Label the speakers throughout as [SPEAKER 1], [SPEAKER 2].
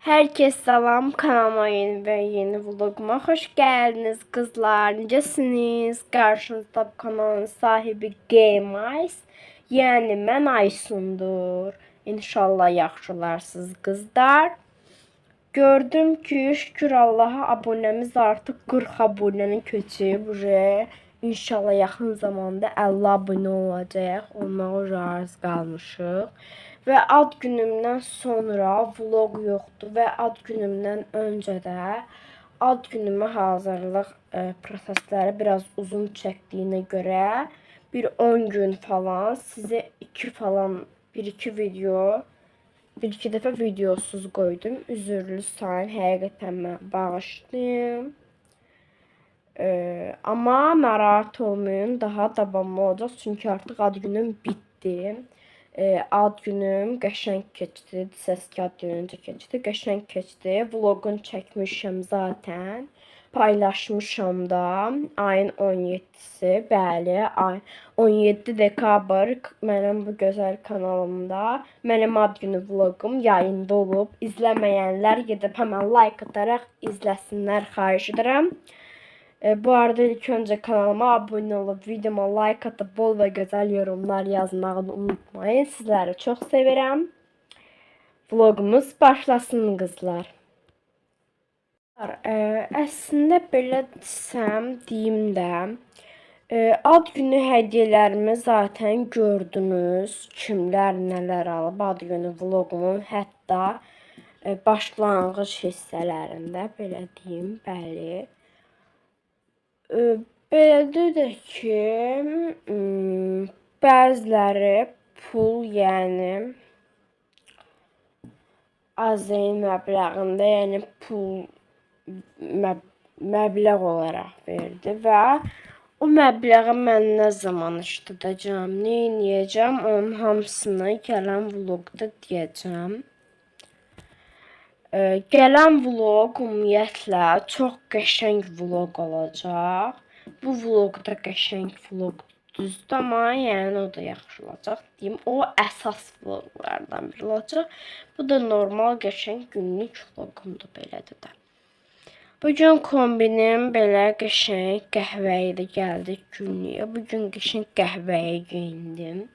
[SPEAKER 1] Herkes salam, kanalıma yeni vloguma hoş geldiniz kızlar. Necəsiniz? Qarşınızda bu kanalın sahibi Game Ice. Yani mən Aysundur. İnşallah yaxşılarsınız kızlar. Gördüm ki şükür Allah'a abonemiz artık 40 aboneni keçib. İnşallah yaxın zamanda 50 abone olacaq. Olmağa az qalmışıq. Və ad günümdən sonra vlog yoxdur və ad günümdən öncə də ad günümə hazırlıq prosesləri biraz uzun çəkdiyinə görə bir 10 gün falan sizə 1-2 video, 1-2 dəfə videosuz qoydum. Üzürlü sayın, həqiqətən mən bağışlayın. Amma narahat olmayın, daha davamlı olacaq çünki artıq ad günüm bitdi. Ad günüm qəşəng keçdi, səs kağıt gününcə keçdi, qəşəng keçdi. Vlogun çəkmişəm zaten, paylaşmışam da. Ayın 17-si, bəli, 17 dekabr mənim bu gözəl kanalımda mənim ad günü vlogum yayında olub. İzləməyənlər gedib həmən like ataraq izləsinlər, xahiş edirəm. Bu arada ilk önce kanalıma abone olup videoma like atıp bol ve güzel yorumlar yazmayı unutmayın. Sizleri çok severim. Vlogumuz başlasın kızlar. Əslində belə desəm, deyim də, ad günü hədiyələrimi zaten gördünüz. Kimlər nələr alıb ad günü vlogumun hətta başlanğıc hissələrində, belə deyim, bəli. Belədir də ki, bəziləri pul, yəni azəyin məbləğində, yəni pul məbləğ olaraq verdi və o məbləği mən nə zaman işlədəcəm, nə edəcəm, onun hamısını gələn vloqda deyəcəm. Gələn vlog ümumiyyətlə çox qəşəng vlog olacaq. Bu vlog da qəşəng vlog düzdür, amma yəni o da yaxşı olacaq. Deyim, o əsas vloglardan biri olacaq. Bu da normal qəşəng günlük vlogumdur, belədir də. Bugün kombinim belə qəşəng qəhvəyi gəldi günlüyə. Bugün qəşəng qəhvəyə geyindim.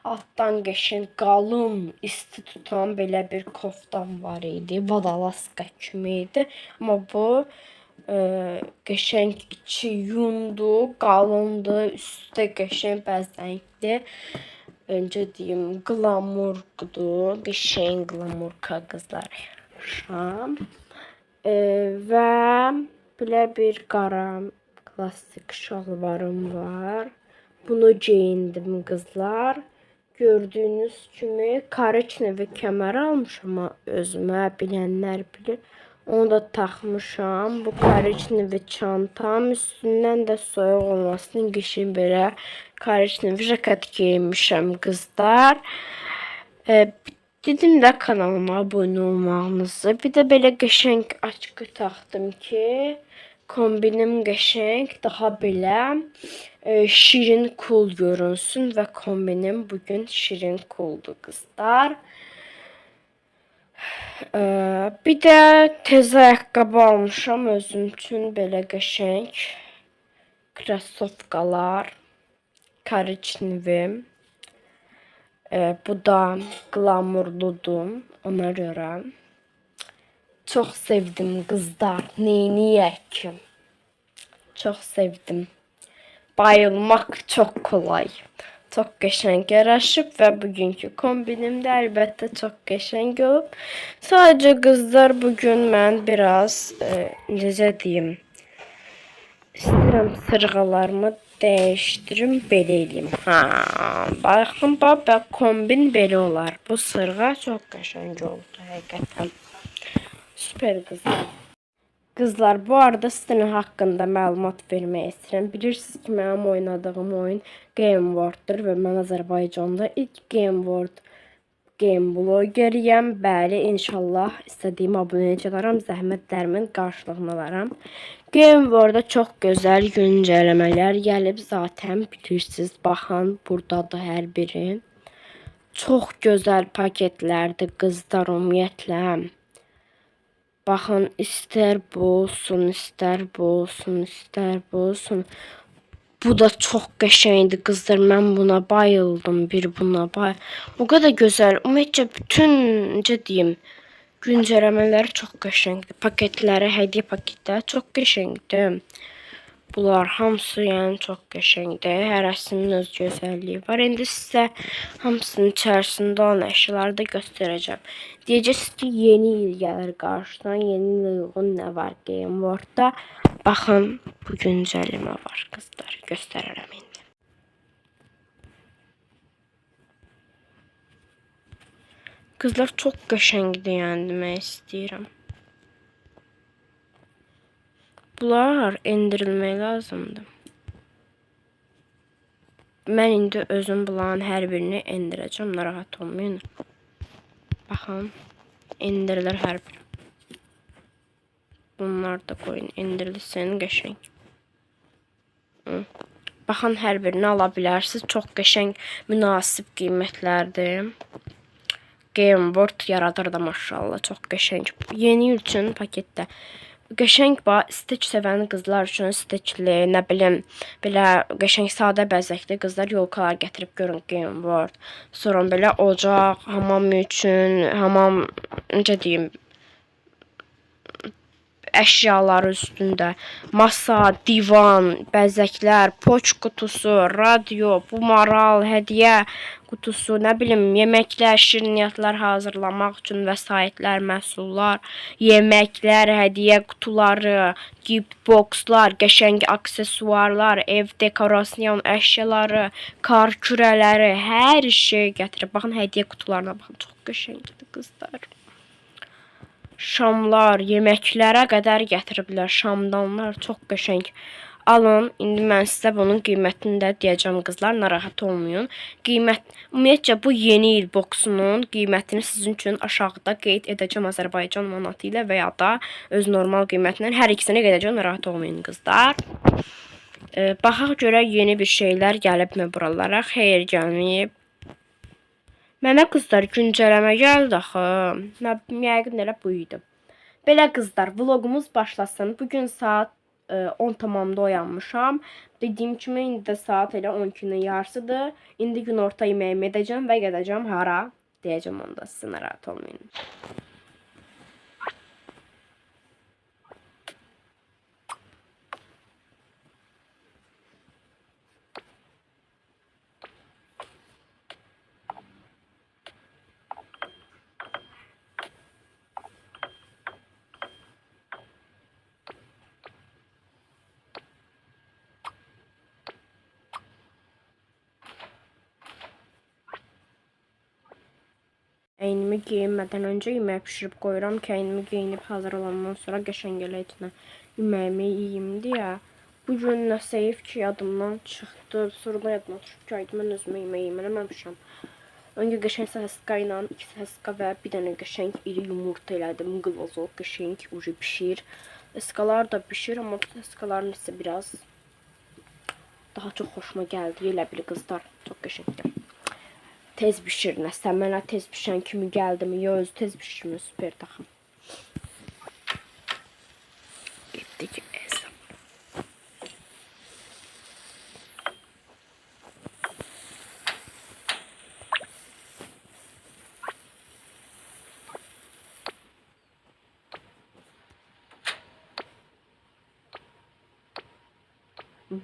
[SPEAKER 1] Altdan qəşəng qalın, isti tutan belə bir koftam var idi. Vadalaska kimi idi. Amma bu qəşəng içi yundu, qalındı, üstü də qəşəng bəzəngli. Öncə deyim, glamurdur. Qəşəng glamurka qızlar yaşam. Və belə bir qara klasik şalvarım var. Bunu geyindim qızlar. Gördüğünüz kimi Karaçnevi kəmər almışam özümə, bilənlər bilir. Onu da taxmışam. Bu Karaçnevi çantam, üstündən də soyuq olmasının qışın belə Karaçnevi jaket giymişəm qızlar. Dedim də kanalıma abone olmağınızı. Bir də belə qəşəng açqı taxdım ki, kombinim qəşəng, daha belə şirin cool görünsün və kombinim bugün şirin cooldur qızlar. Bir də tez ayaqqabı almışam özüm üçün, belə qəşəng krasovkalar, Karaçnevi. Bu da glamurludur ona görə. Çox sevdim qızlar, neyniyək ki? Çox sevdim. Bayılmaq çok kolay. Çok qəşəng yaraşıb və bugünkü kombinim də əlbəttə çox qəşəng olub. Sadəcə qızlar bugün mən biraz necə deyim, istəyirəm sırğalarımı dəyişdirim, belə eləyim. Baxın, bax, kombin belə olar. Bu sırğa çox qəşəng oldu həqiqətən. Süper qızlar. Kızlar, bu arada sizin hakkında məlumat vermək istəyirəm. Bilirsiniz ki, mənim oynadığım oyun Game World-dur və mən Azərbaycanda ilk Game World game blogeriyəm. Bəli, inşallah istədiyim abunəçi alaram, zəhmətlərimin qarşılığını alaram. Game World-da çox gözəl güncələmələr gəlib zaten, bilirsiniz. Baxın, buradadır hər biri. Çox gözəl paketlərdir qızlar ümumiyyətlə. Baxın, istər bu olsun, istər bu olsun, istər bu olsun. Bu da çox qəşəngdir qızlar. Mən buna bayıldım. Bir buna O qədər gözəl. Ümumiyyətcə bütün necə deyim, güncələmələri çox qəşəngdir. Paketləri, hədiyyə paketləri çox qəşəngdir. Bunlar hamısı yəni çox qəşəngdir. Hərəsinin öz gözəlliyi var. İndi sizə hamısının içərisində olan əşyaları da göstərəcəm. Deyəcəksiniz ki, yeni il gəlir qarşıdan. Yeni ilə uyğun nə var Game World-da? Baxın, bu güncəlləmə var qızlar. Göstərərəm indi. Qızlar çox qəşəngdir yəni demək istəyirəm. Bunlar endirilmək lazımdır. Mən indi özüm bunların hər birini endirəcəm, narahat olmayın. Baxın, endirilir hər biri. Bunlar da qoyun, endirilsin qəşəng. Baxın, hər birini ala bilərsiniz. Çox qəşəng, münasib qiymətlərdir. Game World yaradır da maşallah, çox qəşəng. Yeni il üçün paketdə. Qəşəng stek sevən qızlar üçün stekli, nə bilim, belə qəşəng sadə bəzəkli qızlar yolkalar gətirib görün Game World. Sonra belə ocaq, hamam üçün, hamam necə deyim, əşyaları üstündə masa, divan, bəzəklər, poç qutusu, radio, bumaral, hədiyyə qutusu, nə bilim, yeməklər, şirniyyatlar hazırlamaq üçün vəsaitlər, məhsullar, yeməklər, hədiyyə qutuları, gift boxlar, qəşəng aksesuarlar, ev dekorasyon əşyaları, kar kürələri, hər şey gətirib. Baxın, hədiyyə qutularına baxın, çox qəşəngdir qızlar. Şamlar, yeməklərə qədər gətiriblər, şamdanlar, çox qəşəng. Alın, indi mən sizə bunun qiymətini də deyəcəm qızlar, narahat olmayın. Ümumiyyətcə bu yeni il boksunun qiymətini sizin üçün aşağıda qeyd edəcəm Azərbaycan manatı ilə və ya da öz normal qiymətindən. Hər ikisini qeyd edəcəm, narahat olmayın qızlar. Baxaq görə yeni bir şeylər gəlibmi buralara? Xeyr, gəlməyib. Mənə qızlar güncələmə gəldi axı. Yəqin elə bu idi. Belə qızlar, vlogumuz başlasın. Bugün saat 10 tamamda oyanmışam. Dediyim kimi indi də saat elə 12-nin yarısıdır. İndi günorta yeməyimi edəcəm və gedəcəm hara? Deyəcəm onda sizə, narahat olmayın. Kəynimi geyinmədən öncə yemək pişirib qoyuram. Kəynimi geyinib hazır olandan sonra qəşəng elə içinə yeməyimi yeyim deyə. Bugün nəsə ki yadımdan çıxdı. Sonra yadımdan düşüb ki, mən özümə yemək yeməmişəm. Öncə qəşəng səhəska ilə 2 səhəska və bir dənə qəşəng iri yumurta elədim. Qılazol qəşəng ucu pişir. Səhəskalar da pişir, amma bu səhəskaların isə biraz daha çox xoşuma gəldi. Elə bil qızlar, çox qəşəngdir. Tez pişir, nəsə mənə tez pişən kimi gəldi mi? Yo, özü tez pişirmir, süper taxım. Getdik əzəm.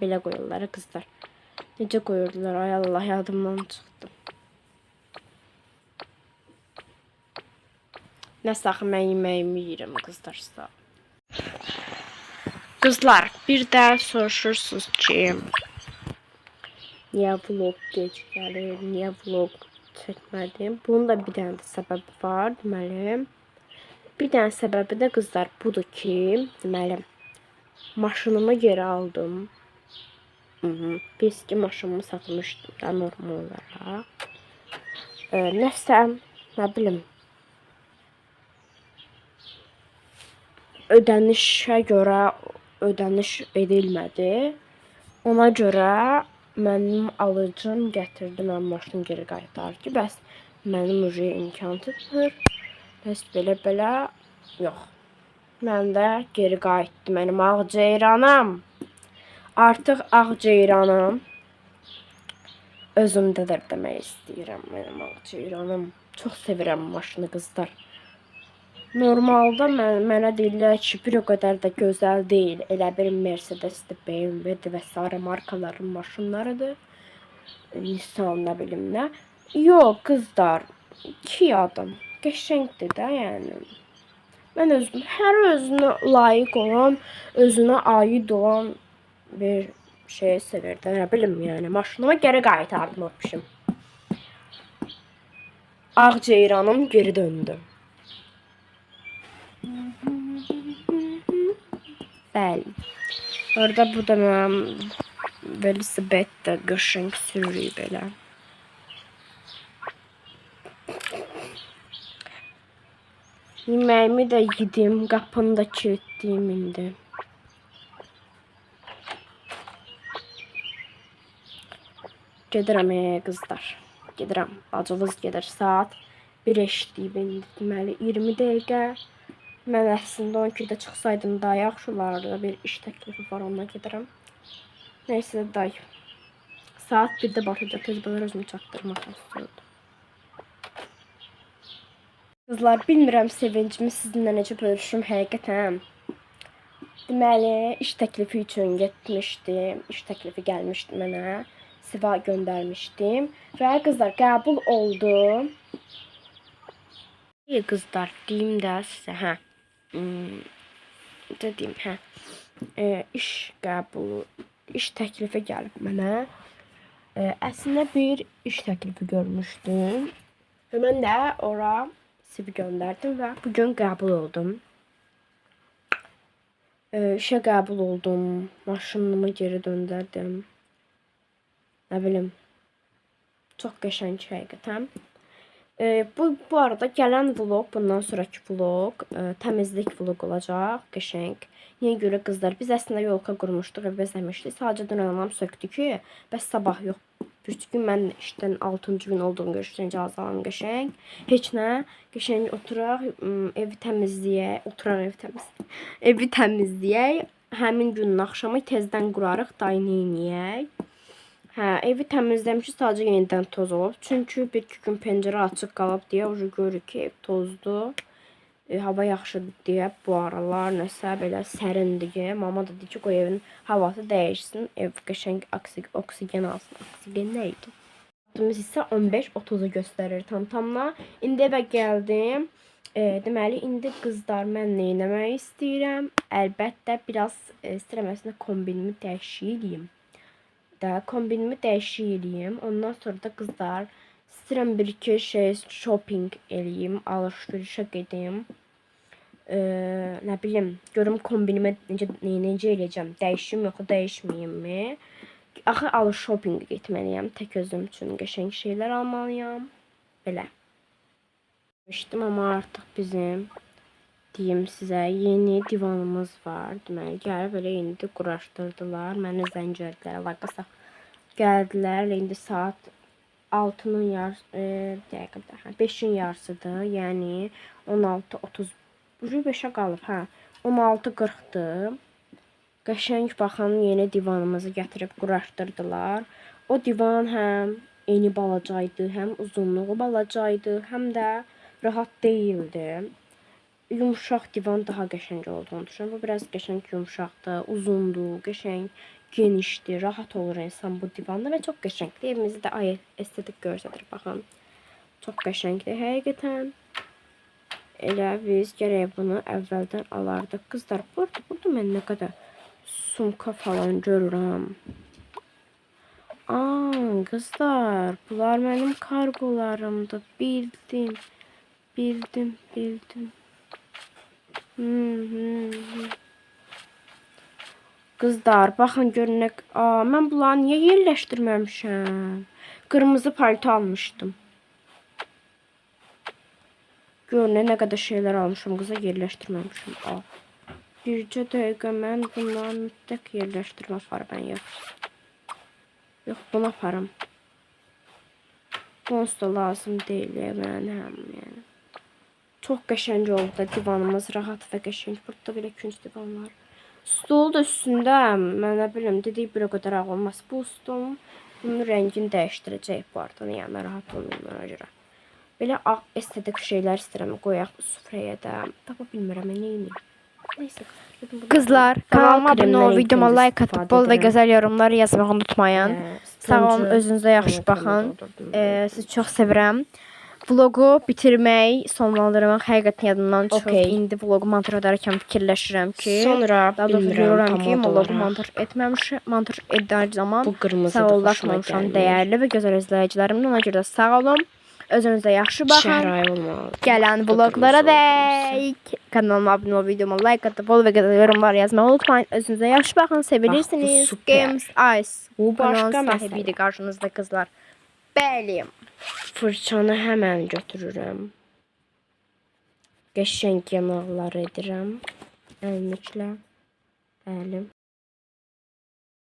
[SPEAKER 1] Belə qoyurlar qızlar. Necə qoyurdular? Ay Allah, yadımdan çıxdı. Nəsə axı mən yeməyimi yeyirəm qızlar sağ. Qızlar, bir də soruşursunuz ki, niyə vlog gec gəlir, niyə vlog çəkmədim? Bunun da bir dənə də səbəbi var, deməli. Bir dənə səbəbi də qızlar budur ki, deməli, maşınımı geri aldım. Biz ki maşınımı satmışdım da normal olaraq. Nəsə, nə bilim, ödənişə görə ödəniş edilmədi. Ona görə mənim alıcım gətirdi, mənim maşınım geri qaytardı ki, bəs mənim imkanı tutmur. Bəs belə yox. Mən də geri qayıtdım mənim ağceyranım. Artıq ağceyranım özümdədir demək istəyirəm mənim ağceyranım. Çox sevirəm maşını qızlar. Normalda mənə deyirlər ki, bir o qədər də gözəl deyil. Elə bir Mercedes-dir, BMW-dir və s. markaların maşınlarıdır. Nissan, nə bilim nə. Yox, qızlar, Kia'dır. Qəşəngdir də, yəni. Mən hər özünə layiq olan, özünə aid olan bir şey sevirdim. Nə bilim, yəni maşınıma geri qaytardım opşum. Ağceyranım geri döndü. Bəli. Orada bu da mənim velosipeddə qəşəng sürüyü belə. Yeməyimi də yedim, qapını da kilitləyim indi. Gedirəm qızlar. Gedirəm. Bacımız gedir. Saat 1 işləyib indi. Deməli 20 dəqiqə. Mən əslində 12-də çıxsaydım daha yaxşı olardı. Bir iş təklifi var, onunla gedirəm. Neyse day. Saat 1-də batacaq. Tez belə özümü çatdırmaq istəyirdim. Kızlar, bilmirəm sevincimi sizinlə necə bölüşüm həqiqətən. Deməli, iş təklifi üçün getmişdim. İş təklifi gəlmişdi mənə. Siva göndərmişdim. Və qızlar, qəbul oldu. Qızlar, deyim də sizə, hə. Dedim, hə. İş qəbulu, iş təklifi gəlib mənə. Əslində bir iş təklifi görmüşdüm. Və mən də ora CV gönderdim ve bugün qəbul oldum. İşe qəbul oldum. Maşınımı geri döndərdim. Nə bilim. Çox qəşəng həqiqətən. Bu arada gələn vlog, bundan sonraki vlog təmizlik vlog olacaq. Qəşəng. Niyə görə qızlar? Biz əslində yolka qurmuşduq və bəzəmişdik. Sadəcə dünən anam söktü ki, bəs sabah yox. Bir gün mən işdən 6-cı gün olduğum görüşdən icazə qəşəng. Heç nə, qəşəng oturaq, evi təmizləyək, evi təmizləyək. Həmin günün axşamı tezdən qurarıq, dayını yeyək. Hə, evi təmizləmişik, sadəcə yenidən toz olub. Çünki bir-iki gün pəncərə açıq qalıb deyə görürük ki, ev tozdur. Hava yaxşıdır deyə bu aralar nəsə belə sərindir. Mama da deyir ki, qoy evin havası dəyişsin, ev qəşəng oksigen alsın. Oksigen nə idi? Saatimiz isə 15:30-u göstərir tam-tamla. İndi evə gəldim. Deməli, indi qızlar, mən nə etmək istəyirəm? Əlbəttə, biraz istəyirəm əslində kombinimi dəyişəyim. Kombinimi dəyişəyim. Ondan sonra da qızlar, istəyirəm bir-iki şey shopping eləyim, alış-verişə gedim. Nə bilim, görüm kombinimə necə eləyəcəm, dəyişim yoxsa dəyişməyim mi? Axı alış shoppinga getməliyəm, tək özüm üçün qəşəng şeylər almalıyam. Belə. Demişdim, amma artıq bizim deyim sizə yeni divanımız var. Deməli, gəlib elə indi quraşdırdılar. Mənə zəng edilər, əlaqəsə gəldilər. İndi saat 6-nın yarısı, 5-in yarısıdır. Yəni 16:30. 5-ə qalıb, hə. 16:40-dır. Qəşəng baxın, yeni divanımızı gətirib quraşdırdılar. O divan həm eni balacaydı, həm uzunluğu balacaydı, həm də rahat değildi. Yumuşaq divan daha qəşəng olduğunu düşünürəm. Bu biraz qəşəng yumuşaqdır, uzundur, qəşəng genişdir, rahat olur insan bu divanda və çox qəşəngdir. Evimizi də estetik göstərir, baxın. Çox qəşəngdir həqiqətən. Elə biz gərək bunu əvvəldən alardıq. Qızlar, burada mən nə qədər sumka falan görürəm. Qızlar, bunlar mənim kargolarımdır. Bildim. Qızlar, baxın görün. Mən bunları niyə yerləşdirməmişəm? Qırmızı palto almışdım. Görün nə qədər şeylər almışım, qıza yerləşdirməmişim. Bircə dəqiqə, mən bunları mütləq yerləşdirmə aparım, yox, bunu aparım. Bunun da lazım deyil, mən həm, yəni. Çox qəşəng oldu da divanımız, rahat və qəşəng. Burada belə künc divan var. Stol da üstündə, mən nə bilim, dedik bir o qədər ağ olmaz. Bu stolun, bunun rəngini dəyişdirəcək bu arada. Yəni rahat olmayım ona görə. Belə ağ estetik şeylər istəyirəm qoyaq süfrəyə də. Tapa bilmirəm nə edeyim. Nəysə.
[SPEAKER 2] Kızlar, kanalıma abunə ol, videoma like atıp bol və gözəl yorumlar yazmağı unutmayın. Sağ olun, özünüzə yaxşı baxın. Sizi çox sevirəm. Vlogu bitirmək, sonlandırmaq həqiqətən yadımdan çıxıb. İndi vlogu montaj edərkən fikirləşirəm ki,
[SPEAKER 1] sonra
[SPEAKER 2] daha doğrusu görürəm ki, vlogu montaj edər zaman sağollaşmamışam dəyərli və gözəl izləyicilərimlə. Ona görə də sağ olun. Özünüzə yaxşı baxın. Gələn vloglara dək. Kanalıma abunə ol, videoma like atıp bol və gözəl yorumlar yazmağı unutmayın. Özünüzə yaxşı baxın, sevilirsiniz. Games Ice. Bu başqa sahibidir qarşınızda qızlar. Bəli.
[SPEAKER 1] Fırçanı həmən götürürəm. Qəşəng yanaqlar edirəm. Əlmiklə. Bəli.